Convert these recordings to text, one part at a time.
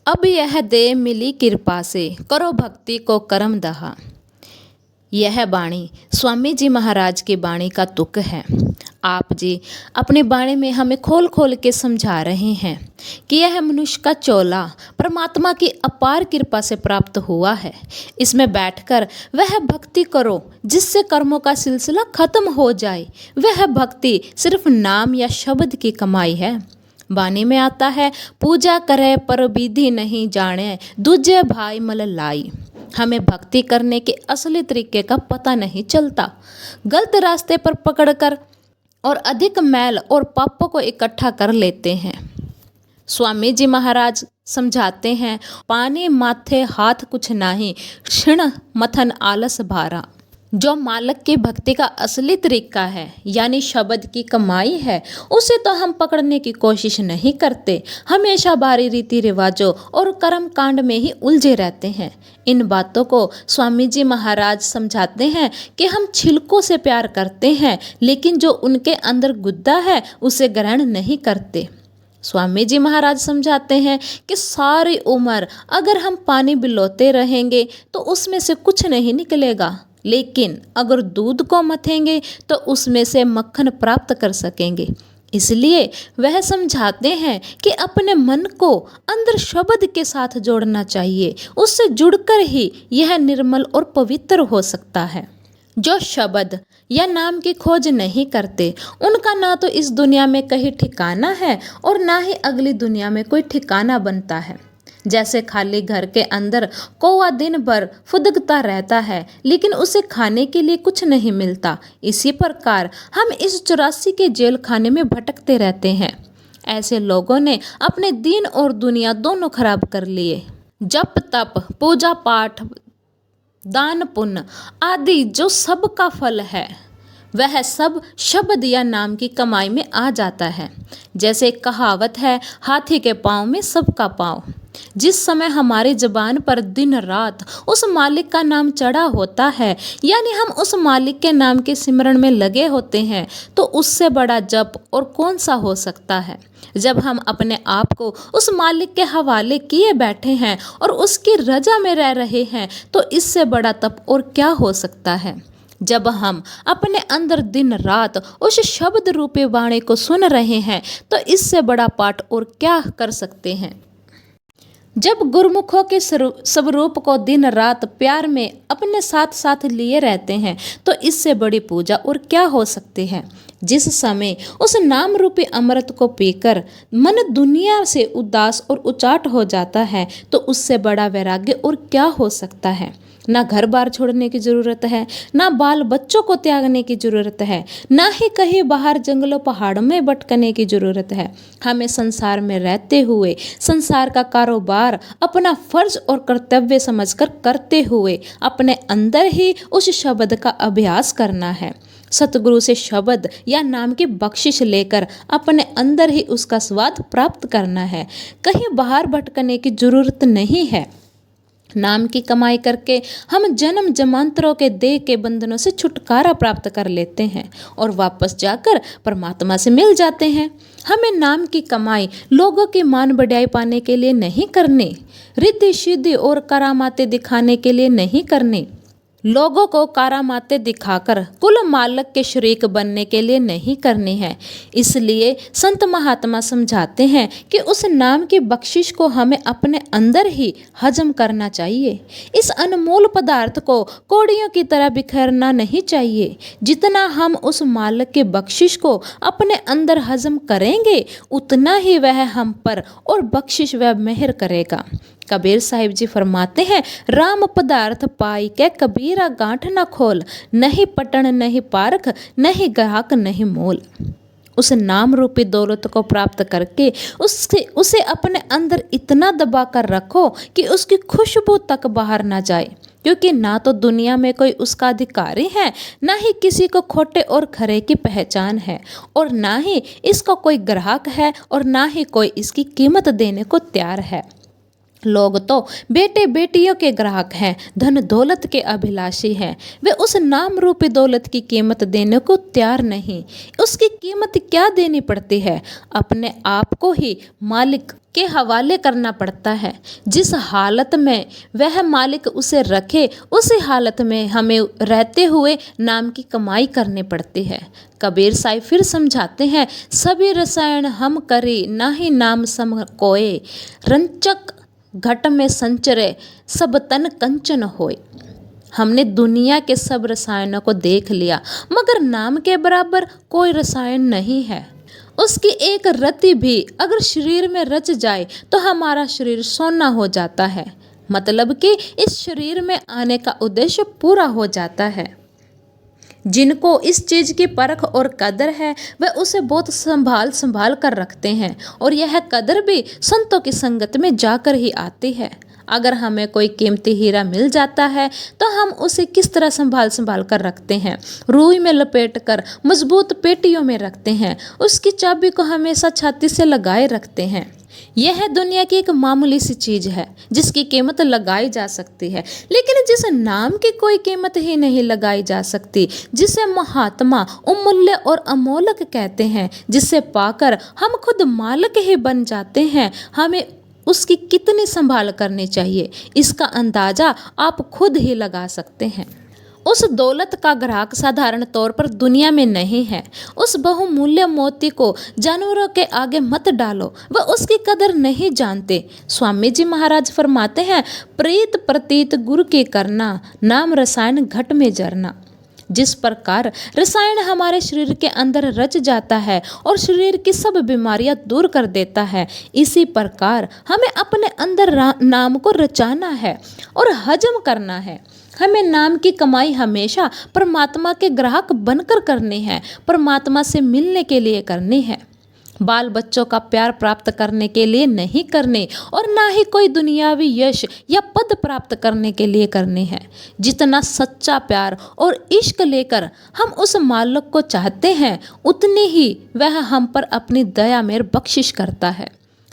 अब यह दे मिली कृपा से, करो भक्ति को करम दहा। यह वाणी स्वामी जी महाराज की वाणी का तुक है। आप जी अपनी वाणी में हमें खोल खोल के समझा रहे हैं कि यह मनुष्य का चोला परमात्मा की अपार कृपा से प्राप्त हुआ है। इसमें बैठकर वह भक्ति करो जिससे कर्मों का सिलसिला खत्म हो जाए। वह भक्ति सिर्फ नाम या शब्द की कमाई है। वाणी में आता है, पूजा करे पर विधि नहीं जाने, दूजे भाई मल लाई। हमें भक्ति करने के असली तरीके का पता नहीं चलता। गलत रास्ते पर पकड़कर और अधिक मैल और पापों को इकट्ठा कर लेते हैं। स्वामी जी महाराज समझाते हैं, पानी माथे हाथ कुछ नाही, क्षण मथन आलस भारा। जो मालिक की भक्ति का असली तरीका है यानी शब्द की कमाई है, उसे तो हम पकड़ने की कोशिश नहीं करते। हमेशा बारी रीति रिवाजों और कर्म कांड में ही उलझे रहते हैं। इन बातों को स्वामी जी महाराज समझाते हैं कि हम छिलकों से प्यार करते हैं, लेकिन जो उनके अंदर गुद्दा है उसे ग्रहण नहीं करते। स्वामी जी महाराज समझाते हैं कि सारी उम्र अगर हम पानी बिलोते रहेंगे तो उसमें से कुछ नहीं निकलेगा, लेकिन अगर दूध को मथेंगे तो उसमें से मक्खन प्राप्त कर सकेंगे। इसलिए वह समझाते हैं कि अपने मन को अंदर शब्द के साथ जोड़ना चाहिए। उससे जुड़कर ही यह निर्मल और पवित्र हो सकता है। जो शब्द या नाम की खोज नहीं करते, उनका ना तो इस दुनिया में कहीं ठिकाना है और ना ही अगली दुनिया में कोई ठिकाना बनता है। जैसे खाली घर के अंदर कौवा दिन भर फुदकता रहता है लेकिन उसे खाने के लिए कुछ नहीं मिलता, इसी प्रकार हम इस 84 के जेल खाने में भटकते रहते हैं। ऐसे लोगों ने अपने दीन और दुनिया दोनों खराब कर लिए। जप तप पूजा पाठ दान पुण्य आदि जो सब का फल है, वह सब शब्द या नाम की कमाई में आ जाता है। जैसे एक कहावत है, हाथी के पाँव में सबका पाँव। जिस समय हमारी जुबान पर दिन रात उस मालिक का नाम चढ़ा होता है, यानी हम उस मालिक के नाम के सिमरण में लगे होते हैं, तो उससे बड़ा जप और कौन सा हो सकता है। जब हम अपने आप को उस मालिक के हवाले किए बैठे हैं और उसकी रजा में रह रहे हैं, तो इससे बड़ा तप और क्या हो सकता है। जब हम अपने अंदर दिन रात उस शब्द रूपी वाणी को सुन रहे हैं, तो इससे बड़ा पाठ और क्या कर सकते हैं। जब गुरुमुखों के स्वरूप को दिन रात प्यार में अपने साथ साथ लिए रहते हैं, तो इससे बड़ी पूजा और क्या हो सकती है। जिस समय उस नाम रूपी अमृत को पीकर मन दुनिया से उदास और उचाट हो जाता है, तो उससे बड़ा वैराग्य और क्या हो सकता है। ना घर बार छोड़ने की ज़रूरत है, ना बाल बच्चों को त्यागने की ज़रूरत है, ना ही कहीं बाहर जंगलों पहाड़ों में भटकने की ज़रूरत है। हमें संसार में रहते हुए संसार का कारोबार अपना फर्ज और कर्तव्य समझकर करते हुए अपने अंदर ही उस शब्द का अभ्यास करना है। सतगुरु से शब्द या नाम की बख्शिश लेकर अपने अंदर ही उसका स्वाद प्राप्त करना है। कहीं बाहर भटकने की ज़रूरत नहीं है। नाम की कमाई करके हम जन्म जन्मांतरों के देह के बंधनों से छुटकारा प्राप्त कर लेते हैं और वापस जाकर परमात्मा से मिल जाते हैं। हमें नाम की कमाई लोगों की मान बढ़ाई पाने के लिए नहीं करनी, रिद्धि सिद्धि और करामातें दिखाने के लिए नहीं करनी, लोगों को करामातें दिखाकर कुल मालिक के शरीक बनने के लिए नहीं करनी है। इसलिए संत महात्मा समझाते हैं कि उस नाम की बख्शिश को हमें अपने अंदर ही हजम करना चाहिए। इस अनमोल पदार्थ को कौड़ियों की तरह बिखेरना नहीं चाहिए। जितना हम उस मालिक की बख्शिश को अपने अंदर हजम करेंगे, उतना ही वह हम पर और बख्शिश व मेहर करेगा। कबीर साहिब जी फरमाते हैं, राम पदार्थ पाई के कबीरा गांठ न खोल, नहीं पटन नहीं पारख, नहीं ग्राहक नहीं मोल। उस नाम रूपी दौलत को प्राप्त करके उसे अपने अंदर इतना दबा कर रखो कि उसकी खुशबू तक बाहर ना जाए, क्योंकि ना तो दुनिया में कोई उसका अधिकारी है, ना ही किसी को खोटे और खरे की पहचान है, और ना ही इसका कोई ग्राहक है, और ना ही कोई इसकी कीमत देने को तैयार है। लोग तो बेटे बेटियों के ग्राहक हैं, धन दौलत के अभिलाषी हैं। वे उस नाम रूपी दौलत की कीमत देने को तैयार नहीं। उसकी कीमत क्या देनी पड़ती है? अपने आप को ही मालिक के हवाले करना पड़ता है। जिस हालत में वह मालिक उसे रखे, उसी हालत में हमें रहते हुए नाम की कमाई करनी पड़ती है। कबीर साहिब फिर समझाते हैं, सभी रसायन हम करे, ना ही नाम सम कोय, रंचक घट में संचरे, सब तन कंचन होय। हमने दुनिया के सब रसायनों को देख लिया, मगर नाम के बराबर कोई रसायन नहीं है। उसकी एक रति भी अगर शरीर में रच जाए तो हमारा शरीर सोना हो जाता है, मतलब कि इस शरीर में आने का उद्देश्य पूरा हो जाता है। जिनको इस चीज़ की परख और कदर है वह उसे बहुत संभाल संभाल कर रखते हैं, और यह कदर भी संतों की संगत में जाकर ही आती है। अगर हमें कोई कीमती हीरा मिल जाता है तो हम उसे किस तरह संभाल संभाल कर रखते हैं, रुई में लपेट कर मजबूत पेटियों में रखते हैं, उसकी चाबी को हमेशा छाती से लगाए रखते हैं। यह दुनिया की एक मामूली सी चीज़ है जिसकी कीमत लगाई जा सकती है, लेकिन जिस नाम की कोई कीमत ही नहीं लगाई जा सकती, जिसे महात्मा अमूल्य और अमोलक कहते हैं, जिसे पाकर हम खुद मालिक ही बन जाते हैं, हमें उसकी कितनी संभाल करनी चाहिए, इसका अंदाज़ा आप खुद ही लगा सकते हैं। उस दौलत का ग्राहक साधारण तौर पर दुनिया में नहीं है। उस बहुमूल्य मोती को जानवरों के आगे मत डालो, वह उसकी कदर नहीं जानते। स्वामी जी महाराज फरमाते हैं, प्रीत प्रतीत गुरु की करना, नाम रसायन घट में जरना। जिस प्रकार रसायन हमारे शरीर के अंदर रच जाता है और शरीर की सब बीमारियां दूर कर देता है, इसी प्रकार हमें अपने अंदर नाम को रचाना है और हजम करना है। हमें नाम की कमाई हमेशा परमात्मा के ग्राहक बनकर करनी है, परमात्मा से मिलने के लिए करनी है। बाल बच्चों का प्यार प्राप्त करने के लिए नहीं करने, और ना ही कोई दुनियावी यश या पद प्राप्त करने के लिए करने हैं। जितना सच्चा प्यार और इश्क लेकर हम उस मालिक को चाहते हैं, उतनी ही वह हम पर अपनी दया मेहर बख्शिश करता है।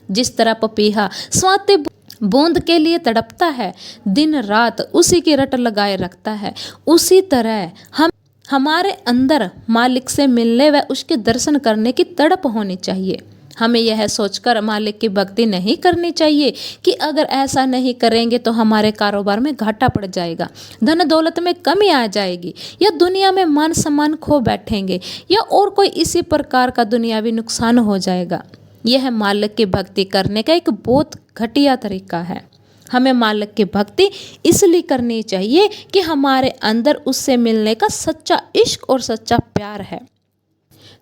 जिस तरह पपीहा स्वाति बूंद के लिए तड़पता है, दिन रात उसी की रट लगाए रखता है, उसी तरह हमारे अंदर मालिक से मिलने व उसके दर्शन करने की तड़प होनी चाहिए। हमें यह सोचकर मालिक की भक्ति नहीं करनी चाहिए कि अगर ऐसा नहीं करेंगे तो हमारे कारोबार में घाटा पड़ जाएगा, धन दौलत में कमी आ जाएगी, या दुनिया में मान सम्मान खो बैठेंगे, या और कोई इसी प्रकार का दुनियावी नुकसान हो जाएगा। यह मालिक की भक्ति करने का एक बहुत घटिया तरीका है। हमें मालिक की भक्ति इसलिए करनी चाहिए कि हमारे अंदर उससे मिलने का सच्चा इश्क और सच्चा प्यार है।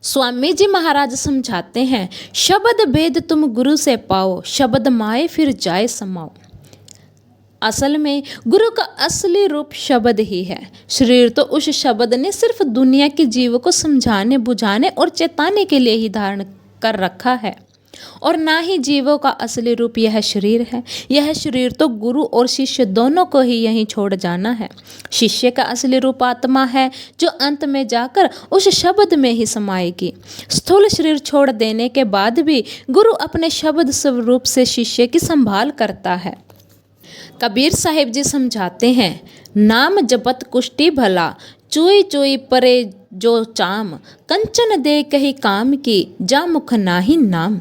स्वामी जी महाराज समझाते हैं, शब्द भेद तुम गुरु से पाओ, शब्द माए फिर जाए समाओ। असल में गुरु का असली रूप शब्द ही है। शरीर तो उस शब्द ने सिर्फ दुनिया के जीवों को समझाने, बुझाने और चेताने के लिए ही धारण कर रखा है, और ना ही जीवों का असली रूप यह शरीर है। यह शरीर तो गुरु और शिष्य दोनों को ही यहीं छोड़ जाना है। शिष्य का असली रूप आत्मा है, जो अंत में जाकर उस शब्द में ही समाएगी। स्थूल शरीर छोड़ देने के बाद भी गुरु अपने शब्द स्वरूप से शिष्य की संभाल करता है। कबीर साहिब जी समझाते हैं, नाम जपत कुष्टी भला, चुई चुई परे जो चाम, कंचन दे कही काम की, जा मुख नाही नाम।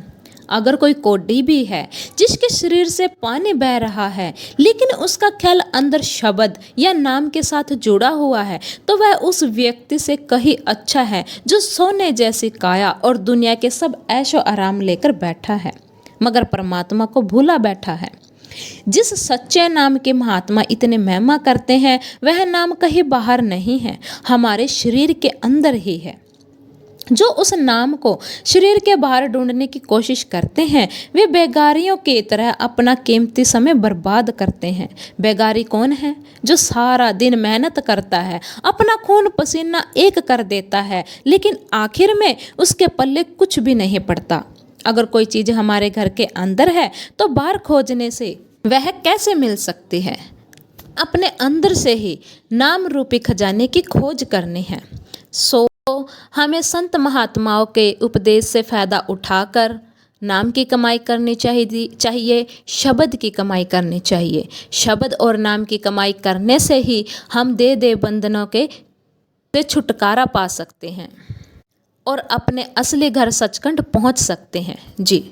अगर कोई कोढ़ी भी है जिसके शरीर से पानी बह रहा है, लेकिन उसका ख्याल अंदर शब्द या नाम के साथ जुड़ा हुआ है, तो वह उस व्यक्ति से कहीं अच्छा है जो सोने जैसी काया और दुनिया के सब ऐशो आराम लेकर बैठा है, मगर परमात्मा को भूला बैठा है। जिस सच्चे नाम के महात्मा इतने महिमा करते हैं, वह नाम कहीं बाहर नहीं है, हमारे शरीर के अंदर ही है। जो उस नाम को शरीर के बाहर ढूंढने की कोशिश करते हैं, वे बेगारियों की तरह अपना कीमती समय बर्बाद करते हैं। बेगारी कौन है? जो सारा दिन मेहनत करता है, अपना खून पसीना एक कर देता है, लेकिन आखिर में उसके पल्ले कुछ भी नहीं पड़ता। अगर कोई चीज़ हमारे घर के अंदर है तो बाहर खोजने से वह कैसे मिल सकती है? अपने अंदर से ही नाम रूपी खजाने की खोज करनी है। सो हमें संत महात्माओं के उपदेश से फ़ायदा उठाकर नाम की कमाई करनी चाहिए, शब्द की कमाई करनी चाहिए। शब्द और नाम की कमाई करने से ही हम दे बंधनों के से छुटकारा पा सकते हैं और अपने असली घर सचखंड पहुंच सकते हैं। जी।